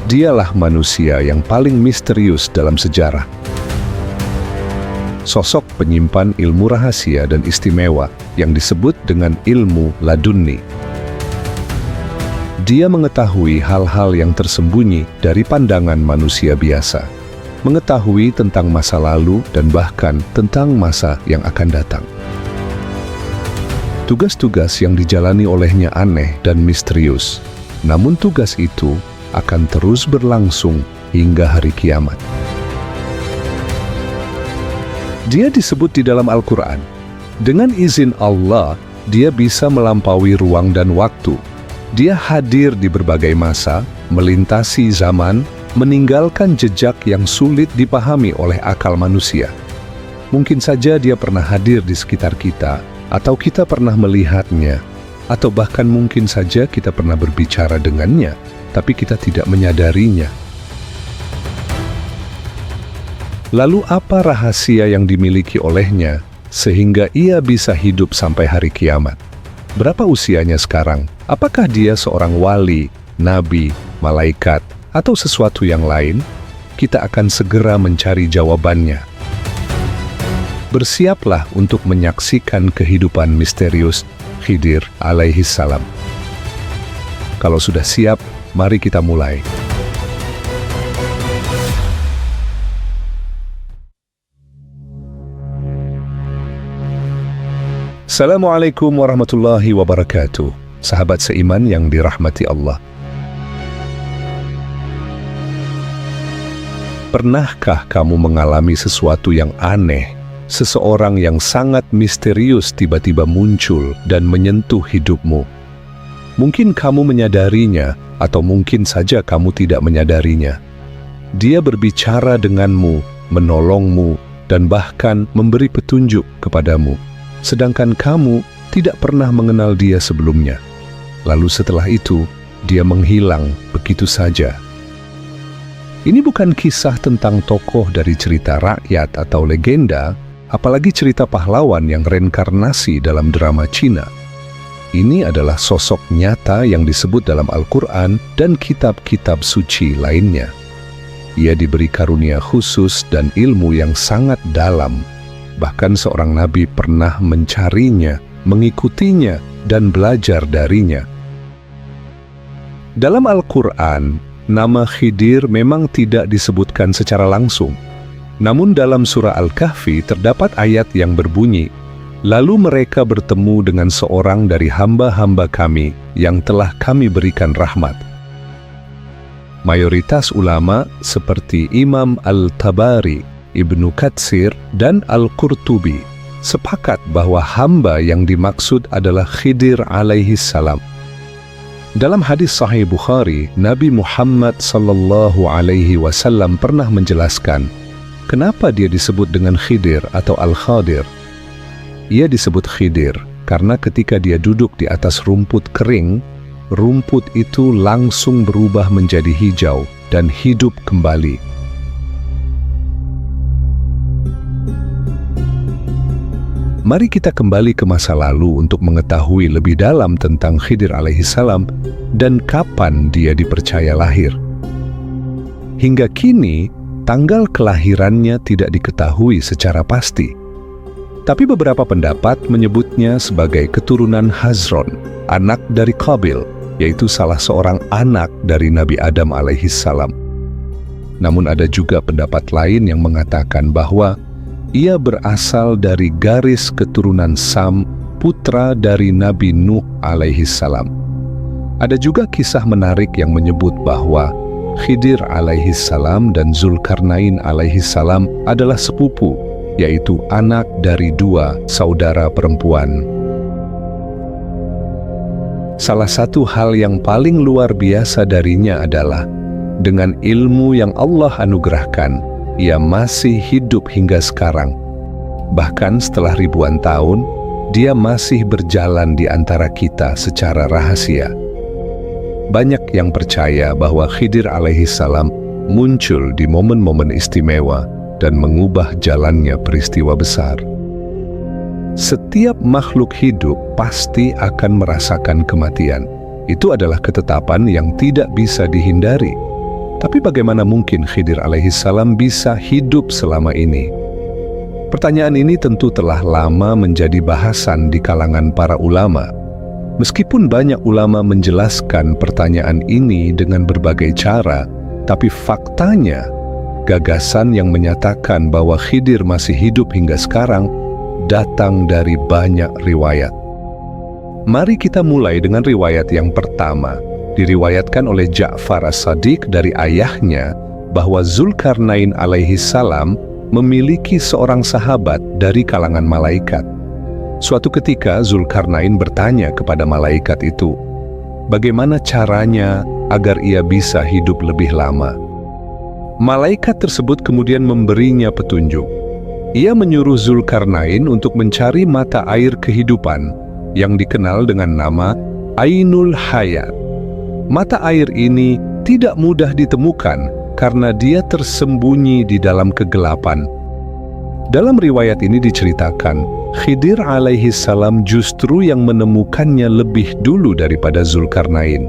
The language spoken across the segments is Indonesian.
Dialah manusia yang paling misterius dalam sejarah. Sosok penyimpan ilmu rahasia dan istimewa yang disebut dengan ilmu ladunni. Dia mengetahui hal-hal yang tersembunyi dari pandangan manusia biasa, mengetahui tentang masa lalu dan bahkan tentang masa yang akan datang. Tugas-tugas yang dijalani olehnya aneh dan misterius, namun tugas itu akan terus berlangsung hingga hari kiamat. Dia disebut di dalam Al-Quran, dengan izin Allah, dia bisa melampaui ruang dan waktu. Dia hadir di berbagai masa, melintasi zaman, meninggalkan jejak yang sulit dipahami oleh akal manusia. Mungkin saja dia pernah hadir di sekitar kita, atau kita pernah melihatnya, atau bahkan mungkin saja kita pernah berbicara dengannya, tapi kita tidak menyadarinya. Lalu apa rahasia yang dimiliki olehnya sehingga ia bisa hidup sampai hari kiamat? Berapa usianya sekarang? Apakah dia seorang wali, nabi, malaikat, atau sesuatu yang lain? Kita akan segera mencari jawabannya. Bersiaplah untuk menyaksikan kehidupan misterius Khidir alaihi salam. Kalau sudah siap, mari kita mulai. Assalamualaikum warahmatullahi wabarakatuh. Sahabat seiman yang dirahmati Allah. Pernahkah kamu mengalami sesuatu yang aneh? Seseorang yang sangat misterius tiba-tiba muncul dan menyentuh hidupmu. Mungkin kamu menyadarinya, atau mungkin saja kamu tidak menyadarinya. Dia berbicara denganmu, menolongmu, dan bahkan memberi petunjuk kepadamu. Sedangkan kamu tidak pernah mengenal dia sebelumnya. Lalu setelah itu, dia menghilang begitu saja. Ini bukan kisah tentang tokoh dari cerita rakyat atau legenda, apalagi cerita pahlawan yang reinkarnasi dalam drama Cina. Ini adalah sosok nyata yang disebut dalam Al-Quran dan kitab-kitab suci lainnya. Ia diberi karunia khusus dan ilmu yang sangat dalam. Bahkan seorang nabi pernah mencarinya, mengikutinya, dan belajar darinya. Dalam Al-Quran, nama Khidir memang tidak disebutkan secara langsung. Namun dalam surah Al-Kahfi terdapat ayat yang berbunyi, "Lalu mereka bertemu dengan seorang dari hamba-hamba kami yang telah kami berikan rahmat." Mayoritas ulama seperti Imam Al-Tabari, Ibnu Katsir, dan Al-Qurtubi sepakat bahwa hamba yang dimaksud adalah Khidir alaihi salam. Dalam hadis Sahih Bukhari, Nabi Muhammad sallallahu alaihi wasallam pernah menjelaskan kenapa dia disebut dengan Khidir atau Al-Khadir. Ia disebut Khidir karena ketika dia duduk di atas rumput kering, rumput itu langsung berubah menjadi hijau dan hidup kembali. Mari kita kembali ke masa lalu untuk mengetahui lebih dalam tentang Khidir alaihi salam dan kapan dia dipercaya lahir. Hingga kini, tanggal kelahirannya tidak diketahui secara pasti. Tapi beberapa pendapat menyebutnya sebagai keturunan Hazron, anak dari Qabil, yaitu salah seorang anak dari Nabi Adam alaihi salam. Namun ada juga pendapat lain yang mengatakan bahwa ia berasal dari garis keturunan Sam, putra dari Nabi Nuh alaihi salam. Ada juga kisah menarik yang menyebut bahwa Khidir alaihi salam dan Zulkarnain alaihi salam adalah sepupu, yaitu anak dari dua saudara perempuan. Salah satu hal yang paling luar biasa darinya adalah dengan ilmu yang Allah anugerahkan, ia masih hidup hingga sekarang. Bahkan setelah ribuan tahun, dia masih berjalan di antara kita secara rahasia. Banyak yang percaya bahwa Khidir alaihi salam muncul di momen-momen istimewa dan mengubah jalannya peristiwa besar. Setiap makhluk hidup pasti akan merasakan kematian. Itu adalah ketetapan yang tidak bisa dihindari. Tapi bagaimana mungkin Khidir alaihissalam bisa hidup selama ini? Pertanyaan ini tentu telah lama menjadi bahasan di kalangan para ulama. Meskipun banyak ulama menjelaskan pertanyaan ini dengan berbagai cara, tapi faktanya, gagasan yang menyatakan bahwa Khidir masih hidup hingga sekarang datang dari banyak riwayat. Mari kita mulai dengan riwayat yang pertama. Diriwayatkan oleh Ja'far as-Sadiq dari ayahnya bahwa Zulkarnain alaihissalam memiliki seorang sahabat dari kalangan malaikat. Suatu ketika Zulkarnain bertanya kepada malaikat itu, bagaimana caranya agar ia bisa hidup lebih lama? Malaikat tersebut kemudian memberinya petunjuk. Ia menyuruh Zulkarnain untuk mencari mata air kehidupan yang dikenal dengan nama Ainul Hayat. Mata air ini tidak mudah ditemukan karena dia tersembunyi di dalam kegelapan. Dalam riwayat ini diceritakan, Khidir alaihissalam justru yang menemukannya lebih dulu daripada Zulkarnain.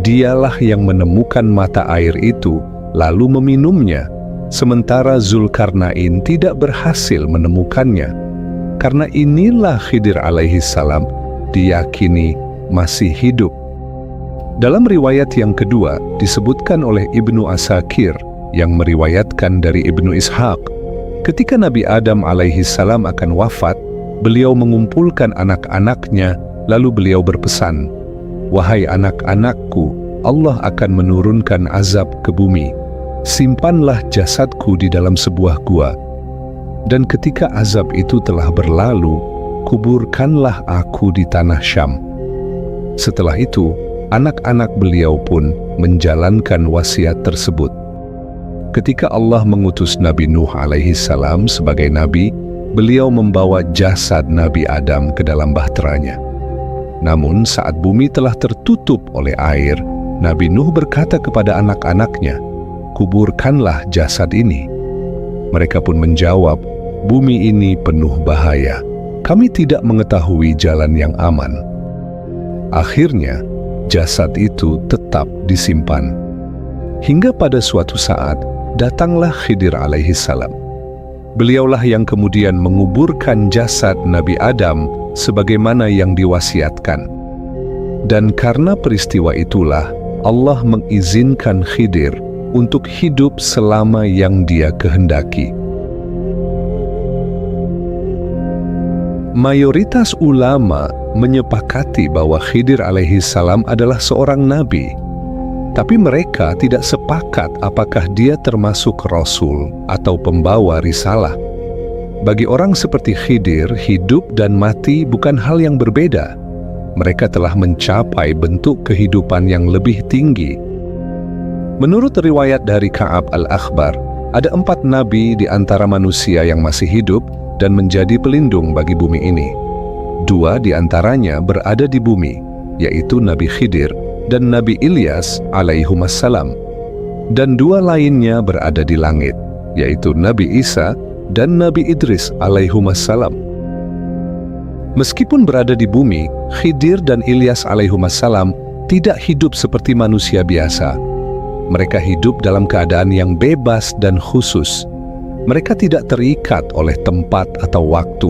Dialah yang menemukan mata air itu, lalu meminumnya, sementara Zulkarnain tidak berhasil menemukannya. Karena inilah Khidir alaihissalam diyakini masih hidup. Dalam riwayat yang kedua disebutkan oleh Ibnu Asakir yang meriwayatkan dari Ibnu Ishaq, ketika Nabi Adam alaihissalam akan wafat, beliau mengumpulkan anak-anaknya, lalu beliau berpesan, "Wahai anak-anakku, Allah akan menurunkan azab ke bumi. Simpanlah jasadku di dalam sebuah gua. Dan ketika azab itu telah berlalu, kuburkanlah aku di tanah Syam." Setelah itu, anak-anak beliau pun menjalankan wasiat tersebut. Ketika Allah mengutus Nabi Nuh alaihissalam sebagai nabi, beliau membawa jasad Nabi Adam ke dalam bahteranya. Namun saat bumi telah tertutup oleh air, Nabi Nuh berkata kepada anak-anaknya, "Kuburkanlah jasad ini." Mereka pun menjawab, "Bumi ini penuh bahaya. Kami tidak mengetahui jalan yang aman." Akhirnya, jasad itu tetap disimpan. Hingga pada suatu saat, datanglah Khidir alaihissalam. Beliaulah yang kemudian menguburkan jasad Nabi Adam sebagaimana yang diwasiatkan. Dan karena peristiwa itulah, Allah mengizinkan Khidir untuk hidup selama yang Dia kehendaki. Mayoritas ulama menyepakati bahwa Khidir alaihissalam adalah seorang nabi. Tapi mereka tidak sepakat apakah dia termasuk rasul atau pembawa risalah. Bagi orang seperti Khidir, hidup dan mati bukan hal yang berbeda. Mereka telah mencapai bentuk kehidupan yang lebih tinggi. Menurut riwayat dari Ka'ab al-Akhbar, ada 4 nabi di antara manusia yang masih hidup dan menjadi pelindung bagi bumi ini. 2 di antaranya berada di bumi, yaitu Nabi Khidir dan Nabi Ilyas alaihimussalam. Dan 2 lainnya berada di langit, yaitu Nabi Isa dan Nabi Idris alaihimussalam. Meskipun berada di bumi, Khidir dan Ilyas alaihimussalam tidak hidup seperti manusia biasa. Mereka hidup dalam keadaan yang bebas dan khusus. Mereka tidak terikat oleh tempat atau waktu.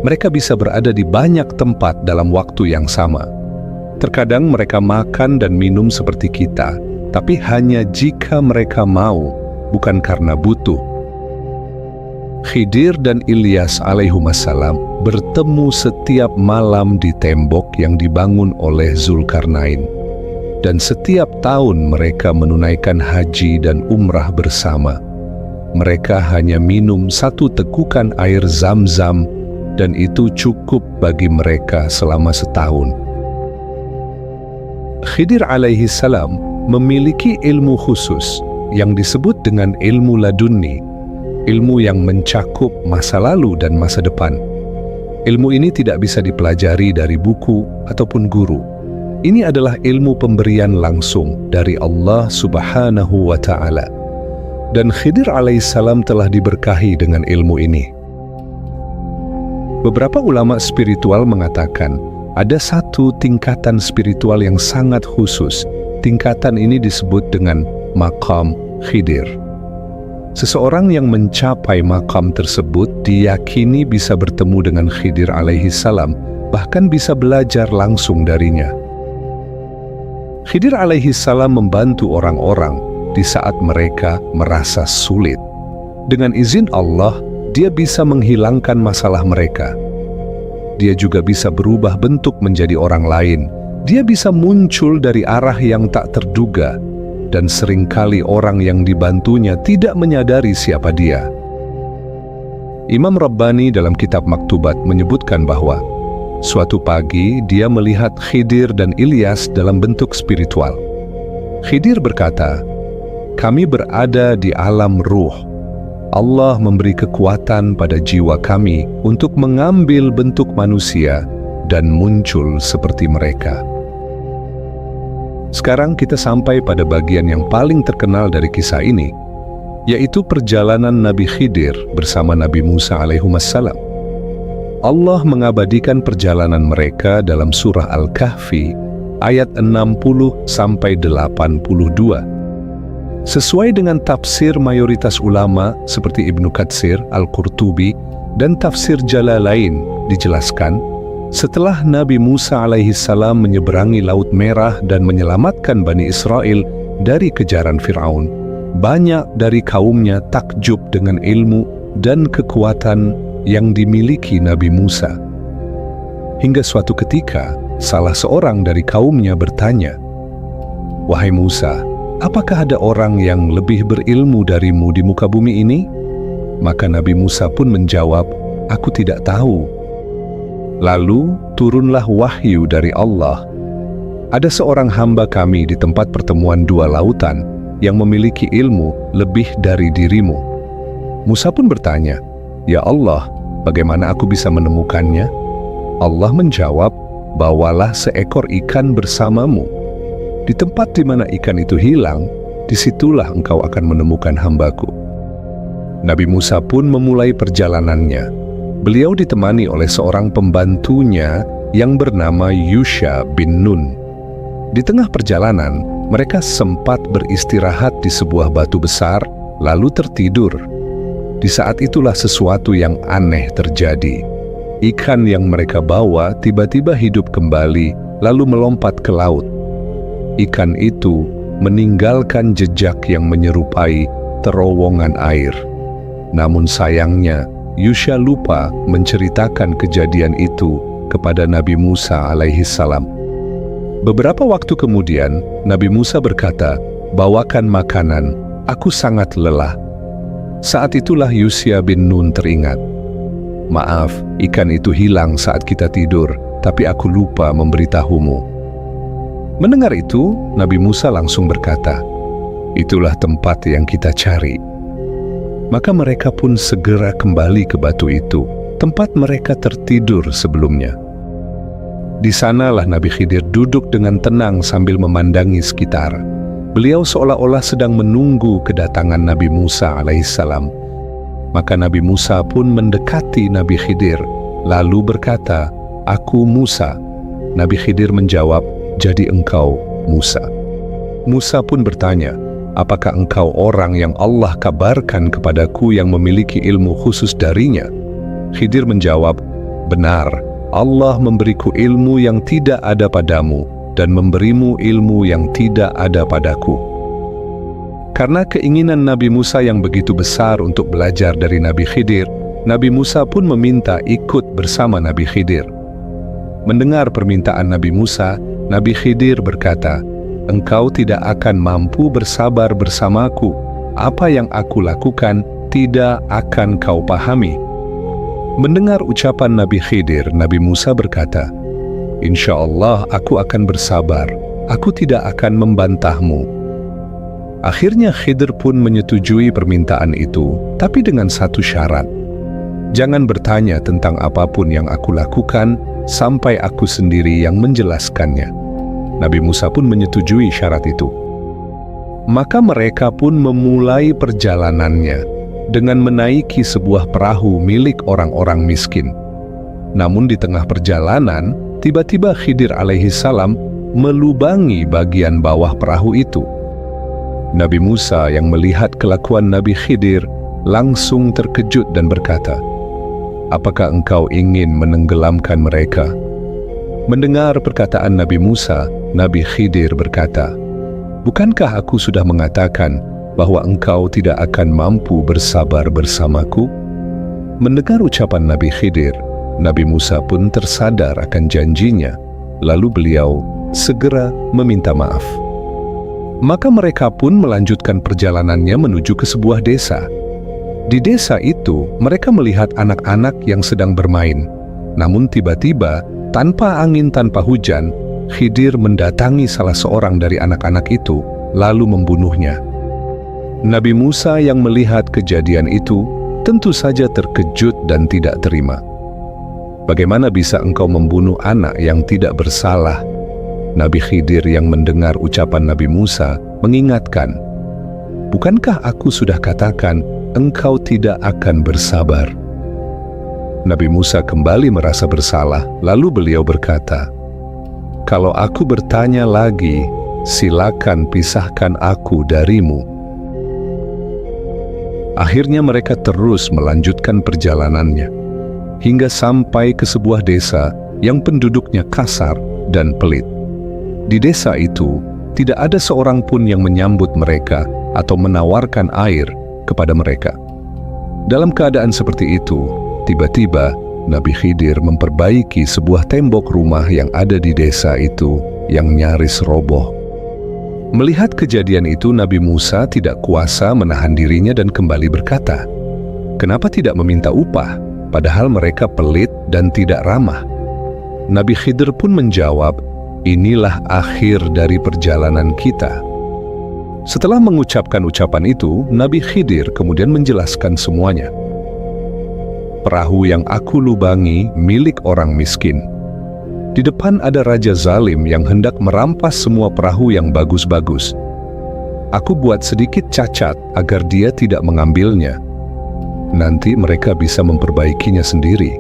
Mereka bisa berada di banyak tempat dalam waktu yang sama. Terkadang mereka makan dan minum seperti kita, tapi hanya jika mereka mau, bukan karena butuh. Khidir dan Ilyas alaihimussalam bertemu setiap malam di tembok yang dibangun oleh Zulkarnain. Dan setiap tahun mereka menunaikan haji dan umrah bersama. Mereka hanya minum 1 tekukan air Zam-Zam, dan itu cukup bagi mereka selama setahun. Khidir alaihissalam memiliki ilmu khusus yang disebut dengan ilmu laduni, ilmu yang mencakup masa lalu dan masa depan. Ilmu ini tidak bisa dipelajari dari buku ataupun guru. Ini adalah ilmu pemberian langsung dari Allah Subhanahu wa Ta'ala. Dan Khidir alaihissalam telah diberkahi dengan ilmu ini. Beberapa ulama spiritual mengatakan ada 1 tingkatan spiritual yang sangat khusus. Tingkatan ini disebut dengan Maqam Khidir. Seseorang yang mencapai maqam tersebut diyakini bisa bertemu dengan Khidir alaihi salam, bahkan bisa belajar langsung darinya. Khidir alaihi salam membantu orang-orang di saat mereka merasa sulit. Dengan izin Allah, dia bisa menghilangkan masalah mereka. Dia juga bisa berubah bentuk menjadi orang lain. Dia bisa muncul dari arah yang tak terduga, dan seringkali orang yang dibantunya tidak menyadari siapa dia. Imam Rabbani dalam kitab Maktubat menyebutkan bahwa suatu pagi dia melihat Khidir dan Ilyas dalam bentuk spiritual. Khidir berkata, "Kami berada di alam ruh. Allah memberi kekuatan pada jiwa kami untuk mengambil bentuk manusia dan muncul seperti mereka." Sekarang kita sampai pada bagian yang paling terkenal dari kisah ini, yaitu perjalanan Nabi Khidir bersama Nabi Musa alaihissalam. Allah mengabadikan perjalanan mereka dalam surah Al-Kahfi ayat 60-82. Sesuai dengan tafsir mayoritas ulama seperti Ibnu Katsir, Al-Qurtubi, dan tafsir Jalalain dijelaskan, setelah Nabi Musa alaihissalam menyeberangi Laut Merah dan menyelamatkan Bani Israel dari kejaran Fir'aun, banyak dari kaumnya takjub dengan ilmu dan kekuatan yang dimiliki Nabi Musa. Hingga suatu ketika, salah seorang dari kaumnya bertanya, "Wahai Musa, apakah ada orang yang lebih berilmu darimu di muka bumi ini?" Maka Nabi Musa pun menjawab, "Aku tidak tahu." Lalu turunlah wahyu dari Allah. "Ada seorang hamba kami di tempat pertemuan dua lautan yang memiliki ilmu lebih dari dirimu." Musa pun bertanya, "Ya Allah, bagaimana aku bisa menemukannya?" Allah menjawab, "Bawalah seekor ikan bersamamu. Di tempat di mana ikan itu hilang, disitulah engkau akan menemukan hambaku." Nabi Musa pun memulai perjalanannya. Beliau ditemani oleh seorang pembantunya yang bernama Yusha bin Nun. Di tengah perjalanan, mereka sempat beristirahat di sebuah batu besar, lalu tertidur. Di saat itulah sesuatu yang aneh terjadi. Ikan yang mereka bawa tiba-tiba hidup kembali, lalu melompat ke laut. Ikan itu meninggalkan jejak yang menyerupai terowongan air. Namun sayangnya, Yusha lupa menceritakan kejadian itu kepada Nabi Musa alaihissalam. Beberapa waktu kemudian, Nabi Musa berkata, "Bawakan makanan, aku sangat lelah." Saat itulah Yusha bin Nun teringat, "Maaf, ikan itu hilang saat kita tidur, tapi aku lupa memberitahumu." Mendengar itu, Nabi Musa langsung berkata, "Itulah tempat yang kita cari." Maka mereka pun segera kembali ke batu itu, tempat mereka tertidur sebelumnya. Di sanalah Nabi Khidir duduk dengan tenang sambil memandangi sekitar. Beliau seolah-olah sedang menunggu kedatangan Nabi Musa alaihissalam. Maka Nabi Musa pun mendekati Nabi Khidir, lalu berkata, "Aku Musa." Nabi Khidir menjawab, "Jadi engkau Musa." Musa pun bertanya, "Apakah engkau orang yang Allah kabarkan kepadaku yang memiliki ilmu khusus darinya?" Khidir menjawab, "Benar, Allah memberiku ilmu yang tidak ada padamu dan memberimu ilmu yang tidak ada padaku." Karena keinginan Nabi Musa yang begitu besar untuk belajar dari Nabi Khidir, Nabi Musa pun meminta ikut bersama Nabi Khidir. Mendengar permintaan Nabi Musa, Nabi Khidir berkata, "Engkau tidak akan mampu bersabar bersamaku. Apa yang aku lakukan tidak akan kau pahami." Mendengar ucapan Nabi Khidir, Nabi Musa berkata, "Insya Allah aku akan bersabar. Aku tidak akan membantahmu." Akhirnya Khidir pun menyetujui permintaan itu, tapi dengan satu syarat. "Jangan bertanya tentang apapun yang aku lakukan sampai aku sendiri yang menjelaskannya." Nabi Musa pun menyetujui syarat itu. Maka mereka pun memulai perjalanannya dengan menaiki sebuah perahu milik orang-orang miskin. Namun di tengah perjalanan, tiba-tiba Khidir alaihissalam melubangi bagian bawah perahu itu. Nabi Musa yang melihat kelakuan Nabi Khidir langsung terkejut dan berkata, "Apakah engkau ingin menenggelamkan mereka?" Mendengar perkataan Nabi Musa, Nabi Khidir berkata, "Bukankah aku sudah mengatakan bahwa engkau tidak akan mampu bersabar bersamaku?" Mendengar ucapan Nabi Khidir, Nabi Musa pun tersadar akan janjinya, lalu beliau segera meminta maaf. Maka mereka pun melanjutkan perjalanannya menuju ke sebuah desa. Di desa itu, mereka melihat anak-anak yang sedang bermain. Namun tiba-tiba, tanpa angin tanpa hujan, Khidir mendatangi salah seorang dari anak-anak itu, lalu membunuhnya. Nabi Musa yang melihat kejadian itu, tentu saja terkejut dan tidak terima. "Bagaimana bisa engkau membunuh anak yang tidak bersalah?" Nabi Khidir yang mendengar ucapan Nabi Musa mengingatkan, "Bukankah aku sudah katakan engkau tidak akan bersabar?" Nabi Musa kembali merasa bersalah, lalu beliau berkata, "Kalau aku bertanya lagi, silakan pisahkan aku darimu." Akhirnya mereka terus melanjutkan perjalanannya, hingga sampai ke sebuah desa yang penduduknya kasar dan pelit. Di desa itu, tidak ada seorang pun yang menyambut mereka atau menawarkan air kepada mereka. Dalam keadaan seperti itu, tiba-tiba Nabi Khidir memperbaiki sebuah tembok rumah yang ada di desa itu yang nyaris roboh. Melihat kejadian itu, Nabi Musa tidak kuasa menahan dirinya dan kembali berkata, "Kenapa tidak meminta upah, padahal mereka pelit dan tidak ramah?" Nabi Khidir pun menjawab, "Inilah akhir dari perjalanan kita." Setelah mengucapkan ucapan itu, Nabi Khidir kemudian menjelaskan semuanya. "Perahu yang aku lubangi milik orang miskin. Di depan ada raja zalim yang hendak merampas semua perahu yang bagus-bagus. Aku buat sedikit cacat agar dia tidak mengambilnya. Nanti mereka bisa memperbaikinya sendiri.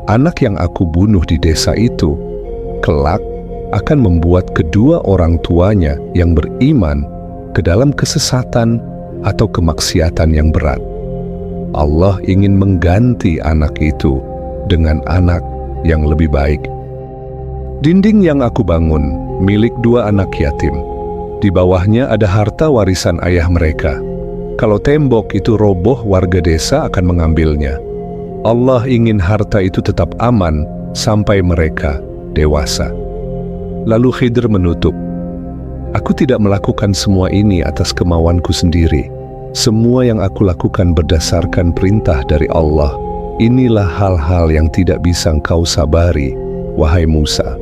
Anak yang aku bunuh di desa itu, kelak akan membuat kedua orang tuanya yang beriman ke dalam kesesatan atau kemaksiatan yang berat. Allah ingin mengganti anak itu dengan anak yang lebih baik. Dinding yang aku bangun milik dua anak yatim. Di bawahnya ada harta warisan ayah mereka. Kalau tembok itu roboh, warga desa akan mengambilnya. Allah ingin harta itu tetap aman sampai mereka dewasa." Lalu Khidir menutup, "Aku tidak melakukan semua ini atas kemauanku sendiri. Semua yang aku lakukan berdasarkan perintah dari Allah. Inilah hal-hal yang tidak bisa engkau sabari, wahai Musa."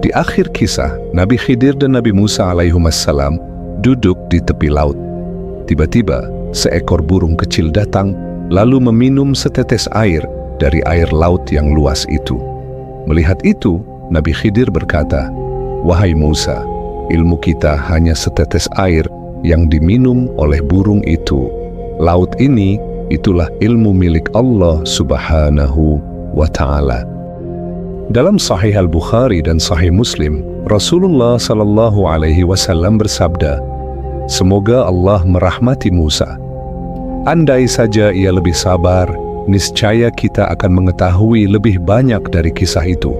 Di akhir kisah, Nabi Khidir dan Nabi Musa alaihissalam duduk di tepi laut. Tiba-tiba, seekor burung kecil datang, lalu meminum setetes air dari air laut yang luas itu. Melihat itu, Nabi Khidir berkata, "Wahai Musa, ilmu kita hanya setetes air yang diminum oleh burung itu. Laut ini, itulah ilmu milik Allah Subhanahu wa Ta'ala." Dalam Sahih Al-Bukhari dan Sahih Muslim, Rasulullah SAW bersabda, "Semoga Allah merahmati Musa. Andai saja ia lebih sabar, niscaya kita akan mengetahui lebih banyak dari kisah itu."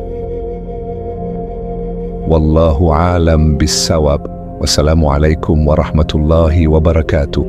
Wallahu a'lam bis-shawab. Wassalamualaikum warahmatullahi wabarakatuh.